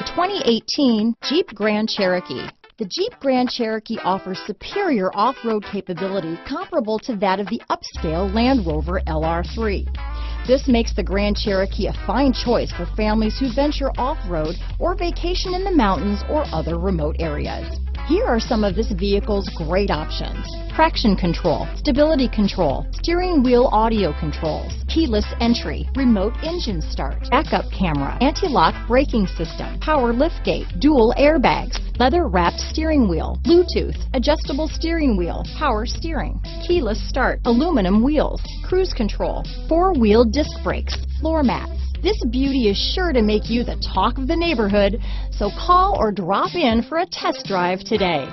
2018 Jeep Grand Cherokee. The Jeep Grand Cherokee offers superior off-road capability comparable to that of the upscale Land Rover LR3. This makes the Grand Cherokee a fine choice for families who venture off-road or vacation in the mountains or other remote areas. Here are some of this vehicle's great options: traction control, stability control, steering wheel audio controls, keyless entry, remote engine start, backup camera, anti-lock braking system, power liftgate, dual airbags, leather-wrapped steering wheel, Bluetooth, adjustable steering wheel, power steering, keyless start, aluminum wheels, cruise control, four-wheel disc brakes, floor mats. This beauty is sure to make you the talk of the neighborhood, so call or drop in for a test drive today.